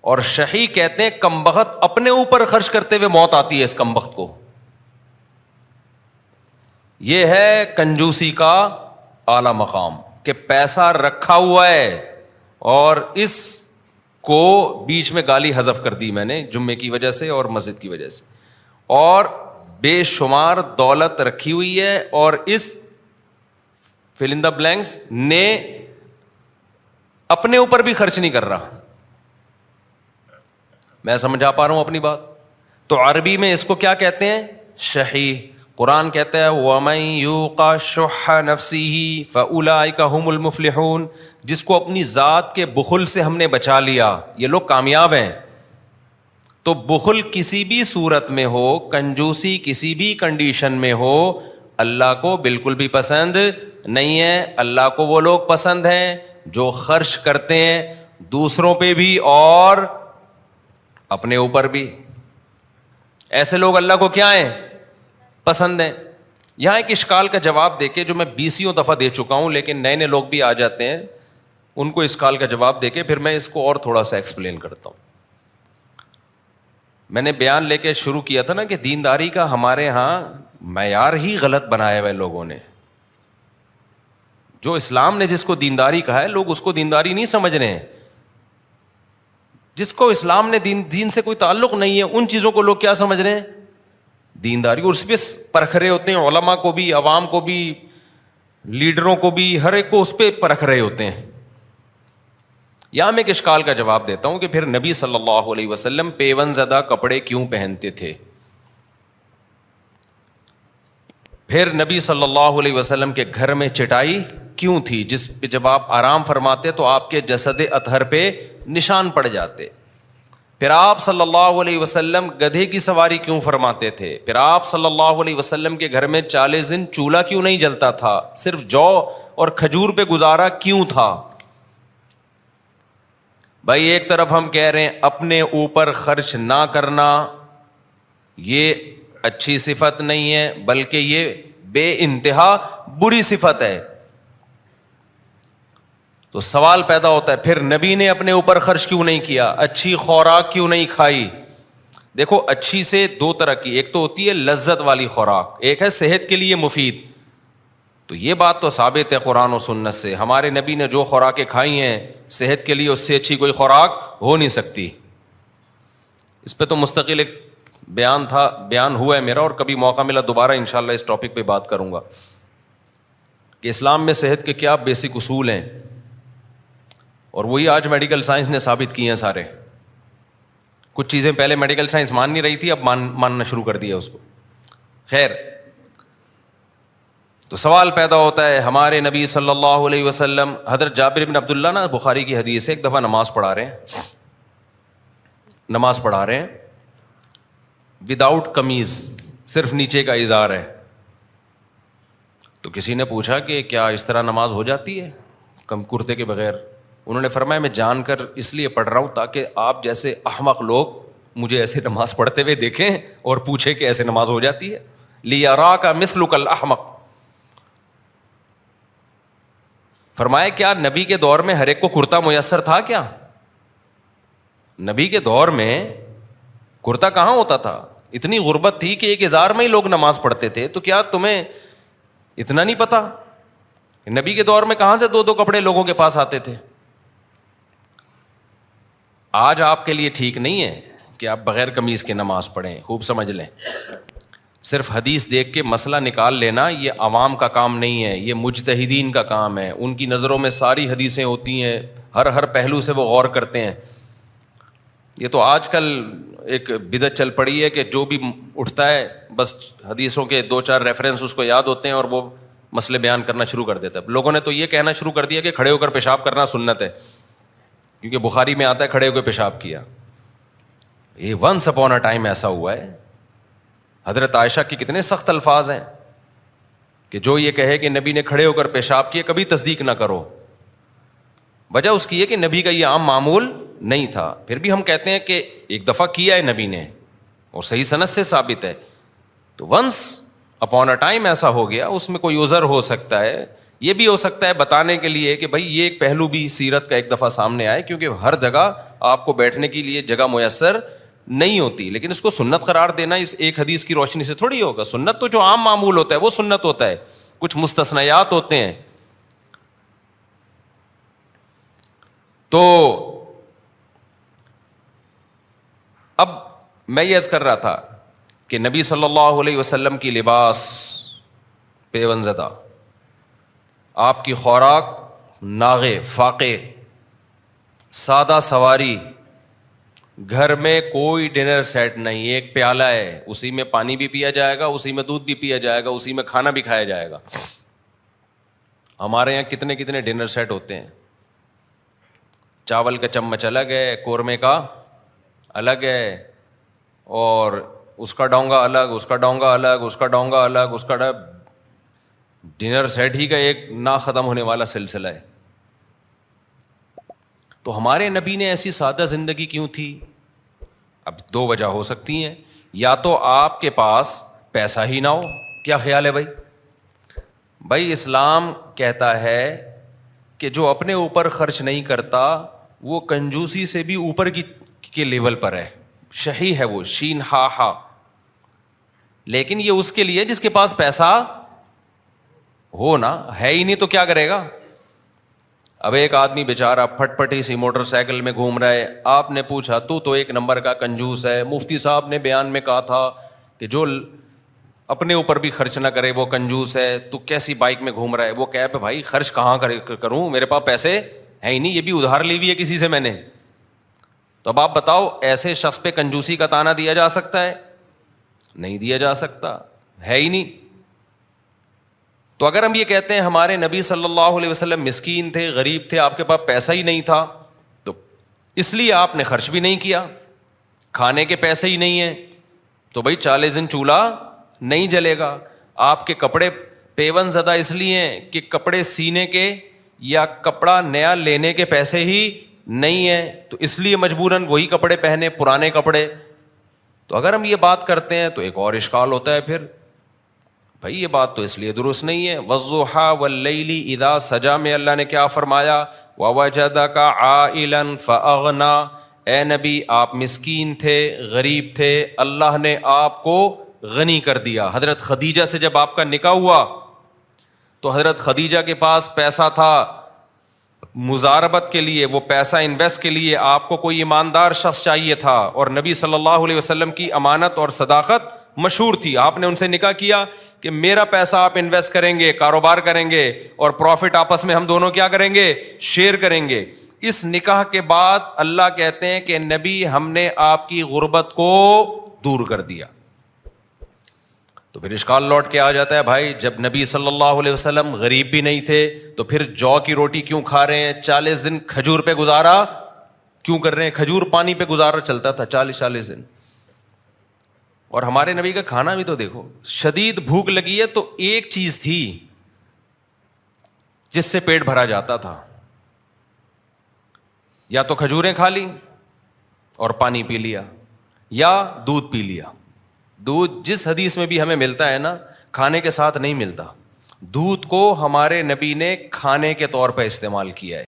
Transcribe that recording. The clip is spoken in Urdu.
اور شحیح کہتے ہیں کمبخت اپنے اوپر خرچ کرتے ہوئے موت آتی ہے اس کمبخت کو. یہ ہے کنجوسی کا اعلی مقام کہ پیسہ رکھا ہوا ہے اور اس کو بیچ میں گالی حذف کر دی میں نے جمعے کی وجہ سے اور مسجد کی وجہ سے, اور بے شمار دولت رکھی ہوئی ہے اور اس فل ان دا بلینکس نے اپنے اوپر بھی خرچ نہیں کر رہا. میں سمجھا پا رہا ہوں اپنی بات؟ تو عربی میں اس کو کیا کہتے ہیں؟ شحیح. قرآن کہتا ہے وَمَن یُوقَ شُحَّ نَفْسِهِ فَأُولَٰئِکَ هُمُ الْمُفْلِحُونَ, جس کو اپنی ذات کے بخل سے ہم نے بچا لیا یہ لوگ کامیاب ہیں. تو بخل کسی بھی صورت میں ہو, کنجوسی کسی بھی کنڈیشن میں ہو, اللہ کو بالکل بھی پسند نہیں ہے. اللہ کو وہ لوگ پسند ہیں جو خرچ کرتے ہیں دوسروں پہ بھی اور اپنے اوپر بھی. ایسے لوگ اللہ کو کیا ہیں؟ پسند ہیں. یہاں ایک اشکال کا جواب دے کے جو میں 20 دفعہ دے چکا ہوں لیکن نئے نئے لوگ بھی آ جاتے ہیں, ان کو اشکال کا جواب دے کے پھر میں اس کو اور تھوڑا سا ایکسپلین کرتا ہوں. میں نے بیان لے کے شروع کیا تھا نا کہ دینداری کا ہمارے ہاں معیار ہی غلط بنایا ہوا ہے لوگوں نے. جو اسلام نے جس کو دینداری کہا ہے لوگ اس کو دینداری نہیں سمجھ رہے ہیں. جس کو اسلام نے دین سے کوئی تعلق نہیں ہے ان چیزوں کو لوگ کیا سمجھ رہے ہیں؟ دینداری. اور اس پہ پرکھ رہے ہوتے ہیں, علماء کو بھی, عوام کو بھی, لیڈروں کو بھی, ہر ایک کو اس پہ پرکھ رہے ہوتے ہیں. یہاں میں ایک اشکال کا جواب دیتا ہوں کہ پھر نبی صلی اللہ علیہ وسلم پیون زدہ کپڑے کیوں پہنتے تھے؟ پھر نبی صلی اللہ علیہ وسلم کے گھر میں چٹائی کیوں تھی جس پہ جب آپ آرام فرماتے تو آپ کے جسد اطہر پہ نشان پڑ جاتے؟ پھر آپ صلی اللہ علیہ وسلم گدھے کی سواری کیوں فرماتے تھے؟ پھر آپ صلی اللہ علیہ وسلم کے گھر میں 40 دن چولہا کیوں نہیں جلتا تھا؟ صرف جو اور کھجور پہ گزارا کیوں تھا؟ بھائی ایک طرف ہم کہہ رہے ہیں اپنے اوپر خرچ نہ کرنا یہ اچھی صفت نہیں ہے بلکہ یہ بے انتہا بری صفت ہے. تو سوال پیدا ہوتا ہے پھر نبی نے اپنے اوپر خرچ کیوں نہیں کیا؟ اچھی خوراک کیوں نہیں کھائی؟ دیکھو اچھی سے دو طرح کی, ایک تو ہوتی ہے لذت والی خوراک, ایک ہے صحت کے لیے مفید. تو یہ بات تو ثابت ہے قرآن و سنت سے, ہمارے نبی نے جو خوراکیں کھائی ہیں صحت کے لیے اس سے اچھی کوئی خوراک ہو نہیں سکتی. اس پہ تو مستقل ایک بیان ہوا ہے میرا, اور کبھی موقع ملا دوبارہ انشاءاللہ اس ٹاپک پہ بات کروں گا کہ اسلام میں صحت کے کیا بیسک اصول ہیں, اور وہی آج میڈیکل سائنس نے ثابت کی ہیں سارے. کچھ چیزیں پہلے میڈیکل سائنس مان نہیں رہی تھی, اب ماننا شروع کر دیا اس کو. خیر, تو سوال پیدا ہوتا ہے ہمارے نبی صلی اللہ علیہ وسلم, حضرت جابر بن عبداللہ نا بخاری کی حدیث ہے, ایک دفعہ نماز پڑھا رہے ہیں وداؤٹ قمیض, صرف نیچے کا ازار ہے. تو کسی نے پوچھا کہ کیا اس طرح نماز ہو جاتی ہے کرتے کے بغیر؟ انہوں نے فرمایا میں جان کر اس لیے پڑھ رہا ہوں تاکہ آپ جیسے احمق لوگ مجھے ایسے نماز پڑھتے ہوئے دیکھیں اور پوچھیں کہ ایسے نماز ہو جاتی ہے. لیراک مثلک الاحمق. فرمایا کیا نبی کے دور میں ہر ایک کو کرتا میسر تھا کیا؟ نبی کے دور میں کرتا کہاں ہوتا تھا؟ اتنی غربت تھی کہ ایک ازار میں ہی لوگ نماز پڑھتے تھے. تو کیا تمہیں اتنا نہیں پتا نبی کے دور میں کہاں سے 2 کپڑے لوگوں کے پاس آتے تھے؟ آج آپ کے لیے ٹھیک نہیں ہے کہ آپ بغیر قمیض کے نماز پڑھیں. خوب سمجھ لیں, صرف حدیث دیکھ کے مسئلہ نکال لینا یہ عوام کا کام نہیں ہے, یہ مجتہدین کا کام ہے. ان کی نظروں میں ساری حدیثیں ہوتی ہیں, ہر پہلو سے وہ غور کرتے ہیں. یہ تو آج کل ایک بدعت چل پڑی ہے کہ جو بھی اٹھتا ہے بس حدیثوں کے 2-4 ریفرنس اس کو یاد ہوتے ہیں اور وہ مسئلے بیان کرنا شروع کر دیتا ہے. لوگوں نے تو یہ کہنا شروع کر دیا کہ کھڑے ہو کر پیشاب کرنا سنت ہے, کیونکہ بخاری میں آتا ہے کھڑے ہو کے پیشاب کیا. یہ ونس اپون اے ٹائم ایسا ہوا ہے. حضرت عائشہ کے کتنے سخت الفاظ ہیں کہ جو یہ کہے کہ نبی نے کھڑے ہو کر پیشاب کیا کبھی تصدیق نہ کرو. وجہ اس کی ہے کہ نبی کا یہ عام معمول نہیں تھا. پھر بھی ہم کہتے ہیں کہ ایک دفعہ کیا ہے نبی نے اور صحیح سند سے ثابت ہے, تو ونس اپون اے ٹائم ایسا ہو گیا. اس میں کوئی عذر ہو سکتا ہے, یہ بھی ہو سکتا ہے بتانے کے لیے کہ بھائی یہ ایک پہلو بھی سیرت کا ایک دفعہ سامنے آئے, کیونکہ ہر جگہ آپ کو بیٹھنے کے لیے جگہ میسر نہیں ہوتی, لیکن اس کو سنت قرار دینا اس ایک حدیث کی روشنی سے تھوڑی ہوگا. سنت تو جو عام معمول ہوتا ہے وہ سنت ہوتا ہے, کچھ مستثنیات ہوتے ہیں. تو اب میں یہ عرض کر رہا تھا کہ نبی صلی اللہ علیہ وسلم کی لباس پیون زدہ, آپ کی خوراک ناغے فاقے, سادہ سواری, گھر میں کوئی ڈنر سیٹ نہیں, ایک پیالہ ہے, اسی میں پانی بھی پیا جائے گا, اسی میں دودھ بھی پیا جائے گا, اسی میں کھانا بھی کھایا جائے گا. ہمارے یہاں کتنے کتنے ڈنر سیٹ ہوتے ہیں, چاول کا چمچ الگ ہے, قورمے کا الگ ہے, اور اس کا ڈونگا الگ, اس کا ڈونگا الگ, اس کا ڈونگا الگ, اس کا ڈنر سیٹ ہی کا ایک نہ ختم ہونے والا سلسلہ ہے. تو ہمارے نبی نے ایسی سادہ زندگی کیوں تھی؟ اب دو وجہ ہو سکتی ہیں, یا تو آپ کے پاس پیسہ ہی نہ ہو. کیا خیال ہے بھائی؟ بھائی اسلام کہتا ہے کہ جو اپنے اوپر خرچ نہیں کرتا وہ کنجوسی سے بھی اوپر کے لیول پر ہے, شہی ہے وہ, شین ہا ہا. لیکن یہ اس کے لیے جس کے پاس پیسہ ہو نا, ہے ہی نہیں تو کیا کرے گا؟ اب ایک آدمی بیچارہ پھٹ پٹی سی موٹر سائیکل میں گھوم رہا ہے, آپ نے پوچھا تو ایک نمبر کا کنجوس ہے. مفتی صاحب نے بیان میں کہا تھا کہ جو اپنے اوپر بھی خرچ نہ کرے وہ کنجوس ہے. تو کیسی بائک میں گھوم رہا ہے؟ وہ کہہ پہ بھائی خرچ کہاں کروں, میرے پاس پیسے ہے ہی نہیں, یہ بھی ادھار لی ہوئی ہے کسی سے میں نے. تو اب آپ بتاؤ ایسے شخص پہ کنجوسی کا طعنہ دیا جا سکتا ہے؟ نہیں دیا جا سکتا, ہے ہی نہیں. تو اگر ہم یہ کہتے ہیں ہمارے نبی صلی اللہ علیہ وسلم مسکین تھے, غریب تھے, آپ کے پاس پیسہ ہی نہیں تھا, تو اس لیے آپ نے خرچ بھی نہیں کیا, کھانے کے پیسے ہی نہیں ہیں, تو بھائی 40 دن چولہا نہیں جلے گا. آپ کے کپڑے پیون زدہ اس لیے ہیں کہ کپڑے سینے کے یا کپڑا نیا لینے کے پیسے ہی نہیں ہیں, تو اس لیے مجبوراً وہی کپڑے پہنے, پرانے کپڑے. تو اگر ہم یہ بات کرتے ہیں تو ایک اور اشکال ہوتا ہے پھر, بھائی یہ بات تو اس لیے درست نہیں ہے. وَالضُّحَىٰ وَاللَّيْلِ اِذَا سَجَىٰ میں اللہ نے کیا فرمایا؟ وَوَجَدَكَ عَائِلًا فَأَغْنَىٰ. اے نبی آپ مسکین تھے, غریب تھے, اللہ نے آپ کو غنی کر دیا. حضرت خدیجہ سے جب آپ کا نکاح ہوا تو حضرت خدیجہ کے پاس پیسہ تھا مزاربت کے لیے, وہ پیسہ انویسٹ کے لیے آپ کو کوئی ایماندار شخص چاہیے تھا, اور نبی صلی اللہ علیہ وسلم کی امانت اور صداقت مشہور تھی. آپ نے ان سے نکاح کیا کہ میرا پیسہ آپ انویسٹ کریں گے, کاروبار کریں گے, اور پروفٹ آپس میں ہم دونوں کیا کریں گے؟ شیئر کریں گے. اس نکاح کے بعد اللہ کہتے ہیں کہ نبی ہم نے آپ کی غربت کو دور کر دیا. تو پھر اشکال لوٹ کے آ جاتا ہے, بھائی جب نبی صلی اللہ علیہ وسلم غریب بھی نہیں تھے تو پھر جو کی روٹی کیوں کھا رہے ہیں؟ 40 دن کھجور پہ گزارا کیوں کر رہے ہیں؟ کھجور پانی پہ گزارا چلتا تھا 40 دن. اور ہمارے نبی کا کھانا بھی تو دیکھو, شدید بھوک لگی ہے تو ایک چیز تھی جس سے پیٹ بھرا جاتا تھا, یا تو کھجوریں کھا لی اور پانی پی لیا, یا دودھ پی لیا. دودھ جس حدیث میں بھی ہمیں ملتا ہے نا, کھانے کے ساتھ نہیں ملتا. دودھ کو ہمارے نبی نے کھانے کے طور پہ استعمال کیا ہے.